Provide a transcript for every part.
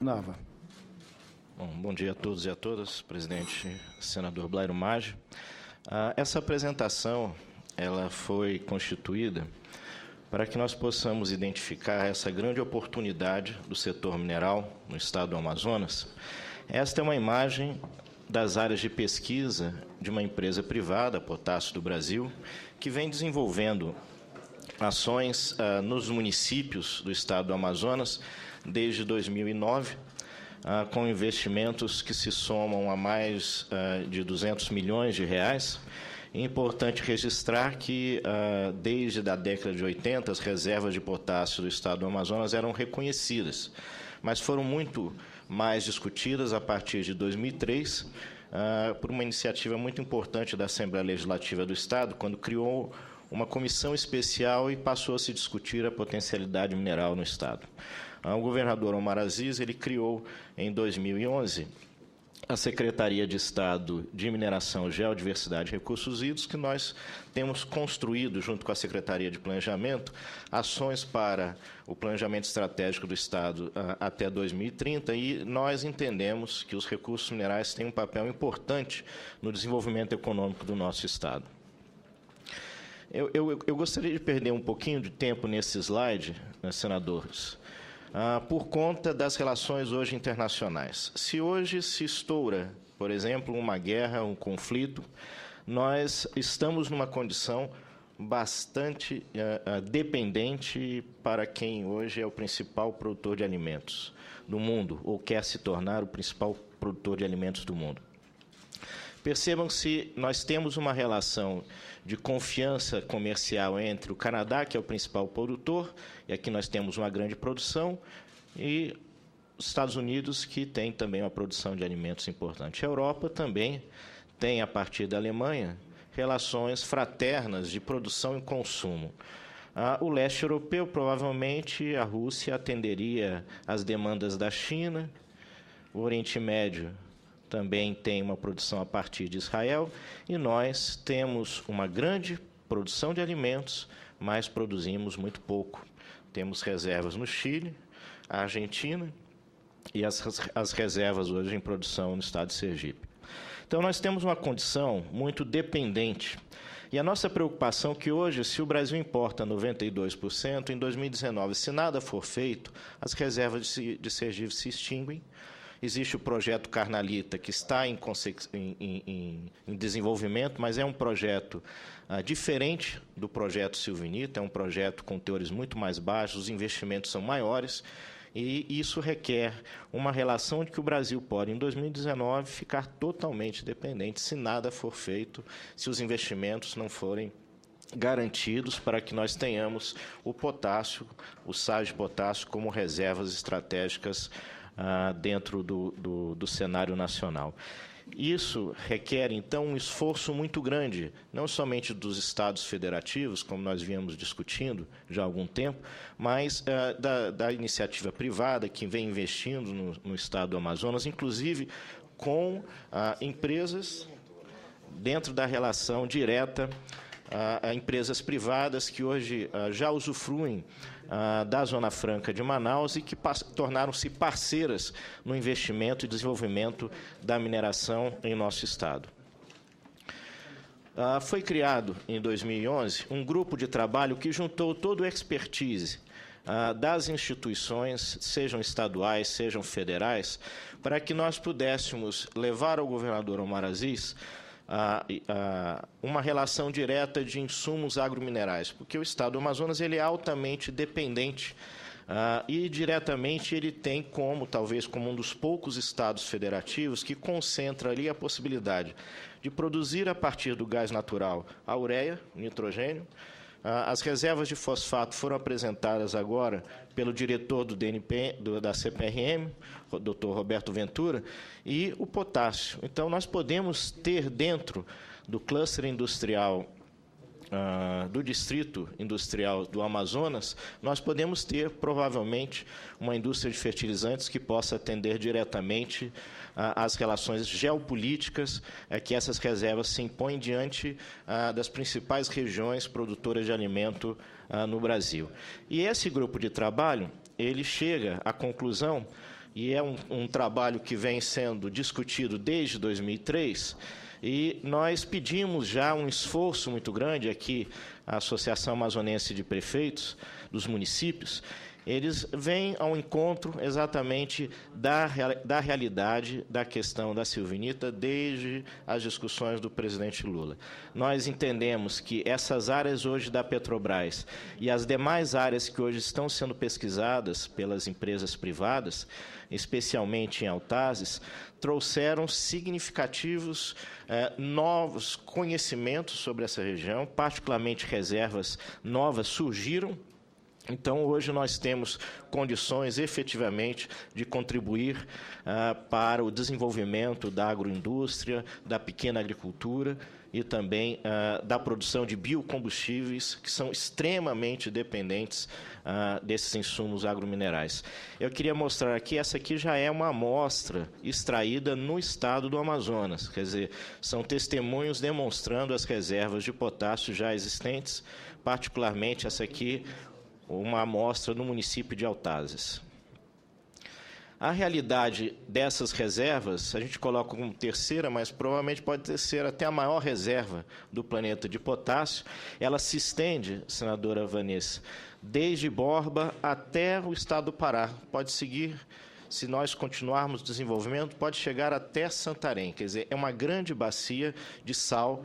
Nava. Bom dia a todos e a todas, presidente senador Blairo Maggi. Essa apresentação ela foi constituída para que nós possamos identificar essa grande oportunidade do setor mineral no estado do Amazonas. Esta é uma imagem das áreas de pesquisa de uma empresa privada, a Potássio do Brasil, que vem desenvolvendo ações nos municípios do estado do Amazonas desde 2009, com investimentos que se somam a mais de 200 milhões de reais. É importante registrar que, desde a década de 80, as reservas de potássio do estado do Amazonas eram reconhecidas, mas foram muito mais discutidas a partir de 2003, por uma iniciativa muito importante da Assembleia Legislativa do Estado, quando criou uma comissão especial e passou a se discutir a potencialidade mineral no Estado. O governador Omar Aziz ele criou, em 2011, a Secretaria de Estado de Mineração, Geodiversidade e Recursos Hídricos, que nós temos construído, junto com a Secretaria de Planejamento, ações para o planejamento estratégico do Estado até 2030, e nós entendemos que os recursos minerais têm um papel importante no desenvolvimento econômico do nosso Estado. Eu gostaria de perder um pouquinho de tempo nesse slide, senadores, por conta das relações hoje internacionais. Se hoje se estoura, por exemplo, uma guerra, um conflito, nós estamos numa condição bastante dependente para quem hoje é o principal produtor de alimentos do mundo, ou quer se tornar o principal produtor de alimentos do mundo. Percebam se nós temos uma relação de confiança comercial entre o Canadá, que é o principal produtor, e aqui nós temos uma grande produção, e os Estados Unidos, que tem também uma produção de alimentos importante. A Europa também tem, a partir da Alemanha, relações fraternas de produção e consumo. O leste europeu, provavelmente, a Rússia atenderia às demandas da China, o Oriente Médio também tem uma produção a partir de Israel, e nós temos uma grande produção de alimentos, mas produzimos muito pouco. Temos reservas no Chile, a Argentina, e as reservas hoje em produção no estado de Sergipe. Então, nós temos uma condição muito dependente. E a nossa preocupação é que hoje, se o Brasil importa 92%, em 2019, se nada for feito, as reservas de Sergipe se extinguem. Existe o projeto Carnalita, que está em desenvolvimento, mas é um projeto diferente do projeto Silvinita, é um projeto com teores muito mais baixos, os investimentos são maiores, e isso requer uma relação de que o Brasil pode, em 2019, ficar totalmente dependente, se nada for feito, se os investimentos não forem garantidos para que nós tenhamos o potássio, o sais de potássio, como reservas estratégicas dentro do cenário nacional. Isso requer, então, um esforço muito grande, não somente dos estados federativos, como nós viemos discutindo já há algum tempo, mas da iniciativa privada, que vem investindo no estado do Amazonas, inclusive com empresas dentro da relação direta a empresas privadas que hoje já usufruem da Zona Franca de Manaus e que tornaram-se parceiras no investimento e desenvolvimento da mineração em nosso estado. Foi criado, em 2011, um grupo de trabalho que juntou todo o expertise das instituições, sejam estaduais, sejam federais, para que nós pudéssemos levar ao governador Omar Aziz uma relação direta de insumos agrominerais, porque o estado do Amazonas ele é altamente dependente e diretamente ele tem talvez como um dos poucos estados federativos que concentra ali a possibilidade de produzir a partir do gás natural a ureia, nitrogênio. As reservas de fosfato foram apresentadas agora pelo diretor do DNP, da CPRM, o Dr. Roberto Ventura, e o potássio. Então, nós podemos ter dentro do cluster industrial do Distrito Industrial do Amazonas, nós podemos ter, provavelmente, uma indústria de fertilizantes que possa atender diretamente às relações geopolíticas que essas reservas se impõem diante das principais regiões produtoras de alimento no Brasil. E esse grupo de trabalho, ele chega à conclusão e é um trabalho que vem sendo discutido desde 2003, e nós pedimos já um esforço muito grande aqui, a Associação Amazonense de Prefeitos dos Municípios, eles vêm ao encontro exatamente da realidade da questão da silvinita desde as discussões do presidente Lula. Nós entendemos que essas áreas hoje da Petrobras e as demais áreas que hoje estão sendo pesquisadas pelas empresas privadas, especialmente em Autazes, trouxeram significativos novos conhecimentos sobre essa região, particularmente reservas novas surgiram. Então, hoje nós temos condições, efetivamente, de contribuir para o desenvolvimento da agroindústria, da pequena agricultura e também da produção de biocombustíveis, que são extremamente dependentes desses insumos agrominerais. Eu queria mostrar aqui, essa aqui já é uma amostra extraída no estado do Amazonas, quer dizer, são testemunhos demonstrando as reservas de potássio já existentes, particularmente essa aqui, uma amostra no município de Autazes. A realidade dessas reservas, a gente coloca como terceira, mas provavelmente pode ser até a maior reserva do planeta de potássio, ela se estende, senadora Vanessa, desde Borba até o estado do Pará. Pode seguir, se nós continuarmos o desenvolvimento, pode chegar até Santarém. Quer dizer, é uma grande bacia de sal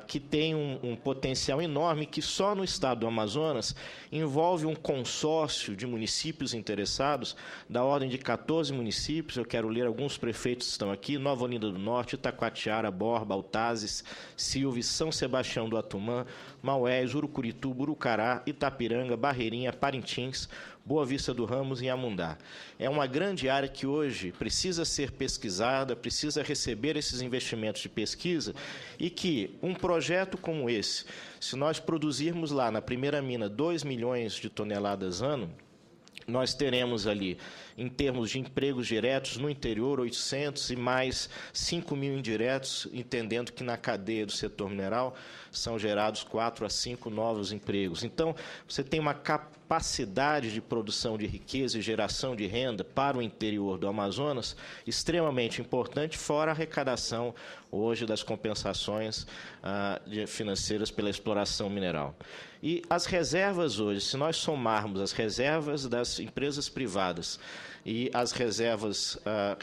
que tem um potencial enorme, que só no estado do Amazonas envolve um consórcio de municípios interessados, da ordem de 14 municípios. Eu quero ler alguns prefeitos que estão aqui: Nova Olinda do Norte, Itacoatiara, Borba, Autazes, Silves, São Sebastião do Atumã, Maués, Urucurituba, Urucará, Itapiranga, Barreirinha, Parintins, Boa Vista do Ramos e Amundá. É uma grande área que hoje precisa ser pesquisada, precisa receber esses investimentos de pesquisa, e que um projeto como esse, se nós produzirmos lá na primeira mina 2 milhões de toneladas ano, nós teremos ali, em termos de empregos diretos, no interior, 800 e mais 5 mil indiretos, entendendo que na cadeia do setor mineral são gerados 4 a 5 novos empregos. Então, você tem uma capacidade de produção de riqueza e geração de renda para o interior do Amazonas extremamente importante, fora a arrecadação hoje das compensações financeiras pela exploração mineral. E as reservas hoje, se nós somarmos as reservas das empresas privadas e as reservas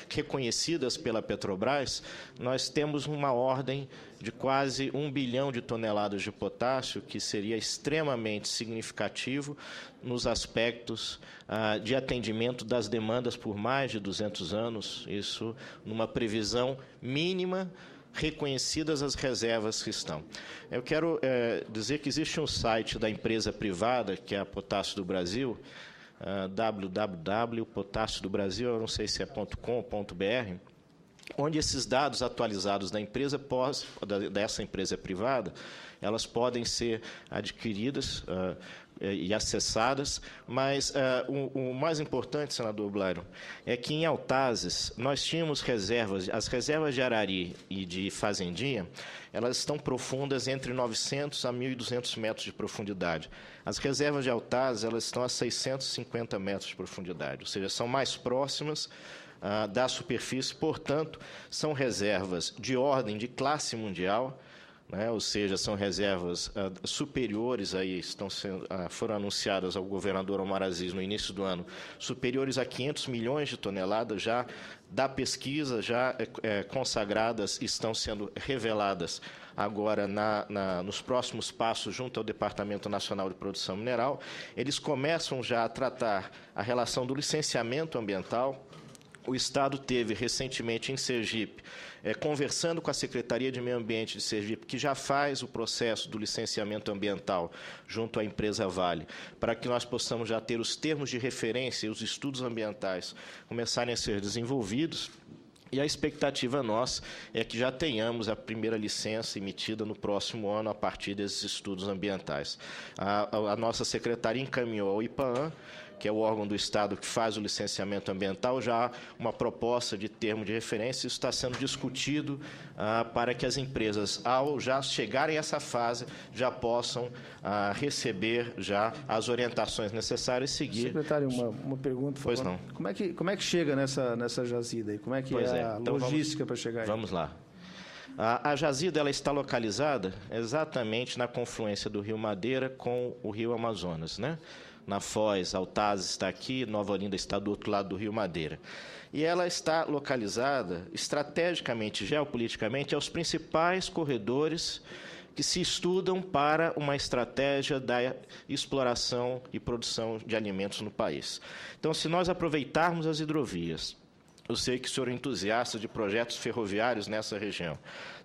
reconhecidas pela Petrobras, nós temos uma ordem de quase 1 bilhão de toneladas de potássio, que seria extremamente significativo nos aspectos de atendimento das demandas por mais de 200 anos, isso numa previsão mínima, reconhecidas as reservas que estão. Eu quero dizer que existe um site da empresa privada, que é a Potássio do Brasil, www.potassio-do-brasil, eu não sei se é .com.br, onde esses dados atualizados da empresa, dessa empresa privada, elas podem ser adquiridas e acessadas, mas o mais importante, senador Blairon, é que em Autazes nós tínhamos reservas, as reservas de Arari e de Fazendinha, elas estão profundas entre 900 a 1.200 metros de profundidade. As reservas de Autazes, elas estão a 650 metros de profundidade, ou seja, são mais próximas da superfície, portanto, são reservas de ordem de classe mundial, né, ou seja, são reservas superiores, aí foram anunciadas ao governador Omar Aziz no início do ano, superiores a 500 milhões de toneladas já da pesquisa, já consagradas, estão sendo reveladas agora nos próximos passos junto ao Departamento Nacional de Produção Mineral. Eles começam já a tratar a relação do licenciamento ambiental. O Estado teve recentemente em Sergipe, conversando com a Secretaria de Meio Ambiente de Sergipe, que já faz o processo do licenciamento ambiental junto à empresa Vale, para que nós possamos já ter os termos de referência e os estudos ambientais começarem a ser desenvolvidos. E a expectativa nossa é que já tenhamos a primeira licença emitida no próximo ano a partir desses estudos ambientais. A nossa secretaria encaminhou ao IPAAM que é o órgão do Estado que faz o licenciamento ambiental, já há uma proposta de termo de referência. Isso está sendo discutido para que as empresas, ao já chegarem a essa fase, já possam receber já as orientações necessárias e seguir. Secretário, uma pergunta, por Pois favor. não. Como é que chega nessa jazida aí? Como é que é a Então, logística para chegar aí? Vamos lá. A jazida ela está localizada exatamente na confluência do Rio Madeira com o Rio Amazonas, né? Na Foz, Altazes está aqui, Nova Olinda está do outro lado do Rio Madeira. E ela está localizada estrategicamente, geopoliticamente, aos principais corredores que se estudam para uma estratégia da exploração e produção de alimentos no país. Então, se nós aproveitarmos as hidrovias, eu sei que o senhor é entusiasta de projetos ferroviários nessa região.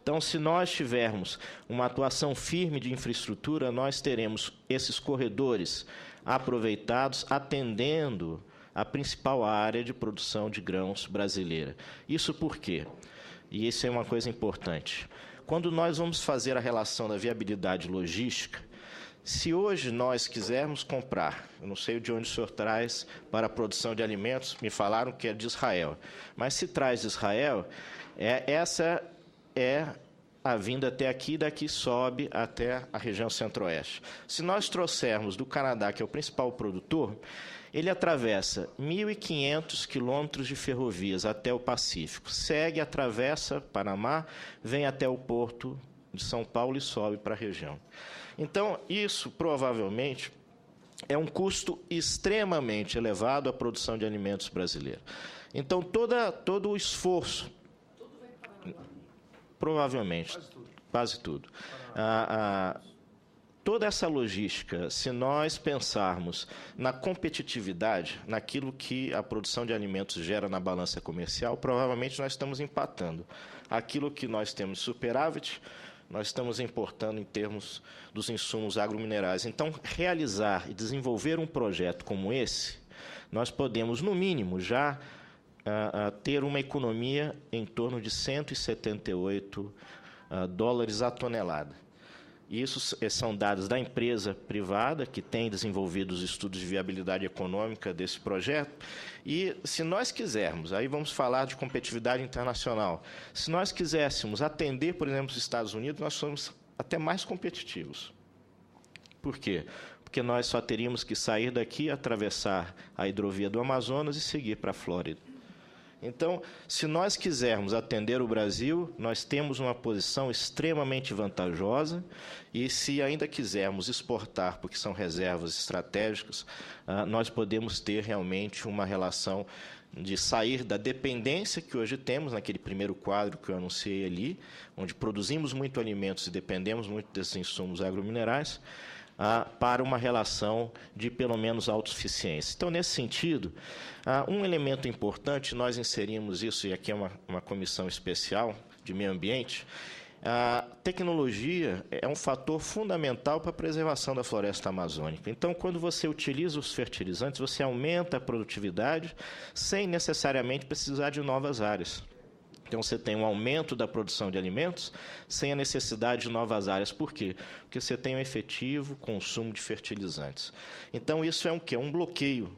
Então, se nós tivermos uma atuação firme de infraestrutura, nós teremos esses corredores aproveitados, atendendo a principal área de produção de grãos brasileira. Isso por quê? E isso é uma coisa importante. Quando nós vamos fazer a relação da viabilidade logística, se hoje nós quisermos comprar, eu não sei de onde o senhor traz para a produção de alimentos, me falaram que é de Israel, mas se traz de Israel, essa é a vinda até aqui, daqui sobe até a região centro-oeste. Se nós trouxermos do Canadá, que é o principal produtor, ele atravessa 1.500 quilômetros de ferrovias até o Pacífico, segue, atravessa Panamá, vem até o porto de São Paulo e sobe para a região. Então, isso provavelmente é um custo extremamente elevado à produção de alimentos brasileira. Então, todo o esforço, provavelmente, quase tudo. Toda essa logística, se nós pensarmos na competitividade, naquilo que a produção de alimentos gera na balança comercial, provavelmente nós estamos empatando. Aquilo que nós temos superávit, nós estamos importando em termos dos insumos agrominerais. Então, realizar e desenvolver um projeto como esse, nós podemos, no mínimo, já ter uma economia em torno de 178 dólares a tonelada. Isso são dados da empresa privada, que tem desenvolvido os estudos de viabilidade econômica desse projeto. E, se nós quisermos, aí vamos falar de competitividade internacional, se nós quiséssemos atender, por exemplo, os Estados Unidos, nós somos até mais competitivos. Por quê? Porque nós só teríamos que sair daqui, atravessar a hidrovia do Amazonas e seguir para a Flórida. Então, se nós quisermos atender o Brasil, nós temos uma posição extremamente vantajosa e, se ainda quisermos exportar, porque são reservas estratégicas, nós podemos ter realmente uma relação de sair da dependência que hoje temos, naquele primeiro quadro que eu anunciei ali, onde produzimos muito alimentos e dependemos muito desses insumos agrominerais, para uma relação de, pelo menos, autossuficiência. Então, nesse sentido, um elemento importante, nós inserimos isso, e aqui é uma comissão especial de meio ambiente, a tecnologia é um fator fundamental para a preservação da floresta amazônica. Então, quando você utiliza os fertilizantes, você aumenta a produtividade sem necessariamente precisar de novas áreas. Então, você tem um aumento da produção de alimentos sem a necessidade de novas áreas. Por quê? Porque você tem um efetivo consumo de fertilizantes. Então, isso é um quê? Um bloqueio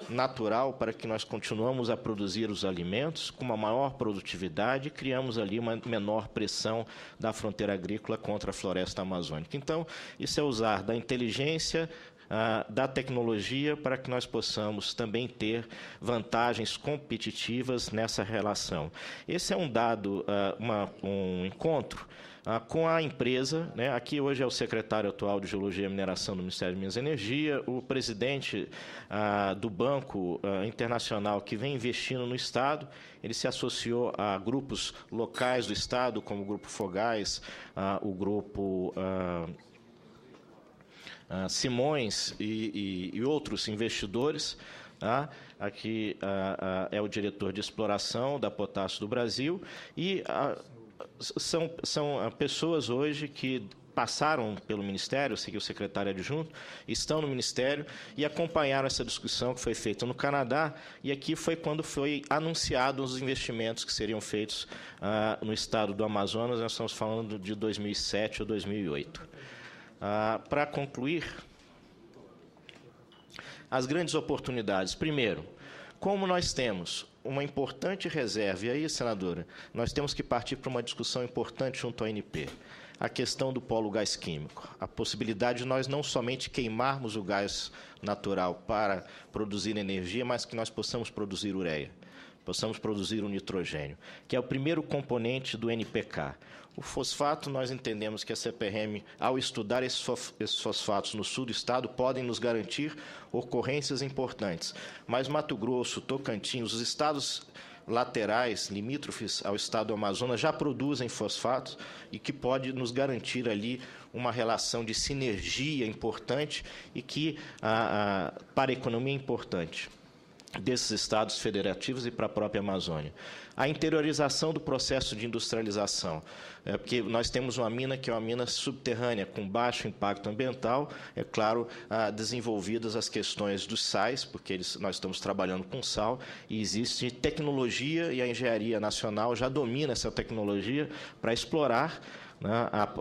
natural para que nós continuamos a produzir os alimentos com uma maior produtividade e criamos ali uma menor pressão da fronteira agrícola contra a floresta amazônica. Então, isso é usar da inteligência, da tecnologia para que nós possamos também ter vantagens competitivas nessa relação. Esse é um dado, um encontro com a empresa, né? Aqui hoje é o secretário atual de Geologia e Mineração do Ministério de Minas e Energia, o presidente do Banco Internacional que vem investindo no Estado, ele se associou a grupos locais do Estado, como o Grupo Fogás, o Grupo Simões e outros investidores. Aqui é o diretor de exploração da Potássio do Brasil e são pessoas hoje que passaram pelo Ministério, eu sei que o secretário adjunto, estão no Ministério e acompanharam essa discussão que foi feita no Canadá, e aqui foi quando foi anunciado os investimentos que seriam feitos no estado do Amazonas. Nós estamos falando de 2007 ou 2008. Para concluir, as grandes oportunidades. Primeiro, como nós temos uma importante reserva, e aí, senadora, nós temos que partir para uma discussão importante junto ao ANP, a questão do polo gás químico, a possibilidade de nós não somente queimarmos o gás natural para produzir energia, mas que nós possamos produzir ureia, possamos produzir o nitrogênio, que é o primeiro componente do NPK. O fosfato, nós entendemos que a CPRM, ao estudar esses fosfatos no sul do estado, podem nos garantir ocorrências importantes. Mas Mato Grosso, Tocantins, os estados laterais, limítrofes ao estado do Amazonas, já produzem fosfatos e que pode nos garantir ali uma relação de sinergia importante e que, para a economia, é importante desses estados federativos e para a própria Amazônia. A interiorização do processo de industrialização, porque nós temos uma mina que é uma mina subterrânea, com baixo impacto ambiental, é claro, desenvolvidas as questões dos sais, porque nós estamos trabalhando com sal, e existe tecnologia, e a engenharia nacional já domina essa tecnologia para explorar, né,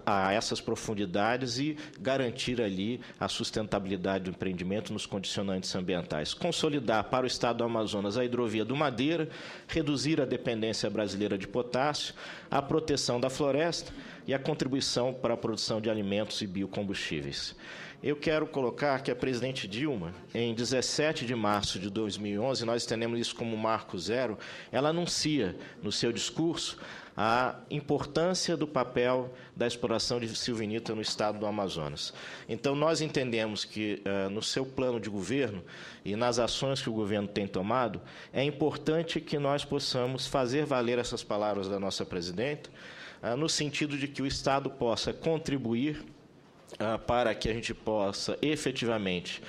a essas profundidades e garantir ali a sustentabilidade do empreendimento nos condicionantes ambientais. Consolidar para o estado do Amazonas a hidrovia do Madeira, reduzir a dependência brasileira de potássio, a proteção da floresta e a contribuição para a produção de alimentos e biocombustíveis. Eu quero colocar que a presidente Dilma, em 17 de março de 2011, nós entendemos isso como marco zero, ela anuncia no seu discurso a importância do papel da exploração de silvinita no estado do Amazonas. Então, nós entendemos que, no seu plano de governo e nas ações que o governo tem tomado, é importante que nós possamos fazer valer essas palavras da nossa presidenta, no sentido de que o Estado possa contribuir para que a gente possa, efetivamente,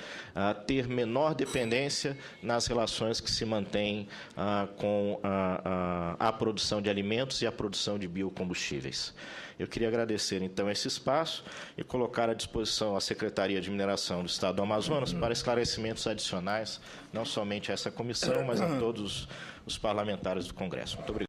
ter menor dependência nas relações que se mantêm com a produção de alimentos e a produção de biocombustíveis. Eu queria agradecer, então, esse espaço e colocar à disposição a Secretaria de Mineração do Estado do Amazonas para esclarecimentos adicionais, não somente a essa comissão, mas a todos os parlamentares do Congresso. Muito obrigado.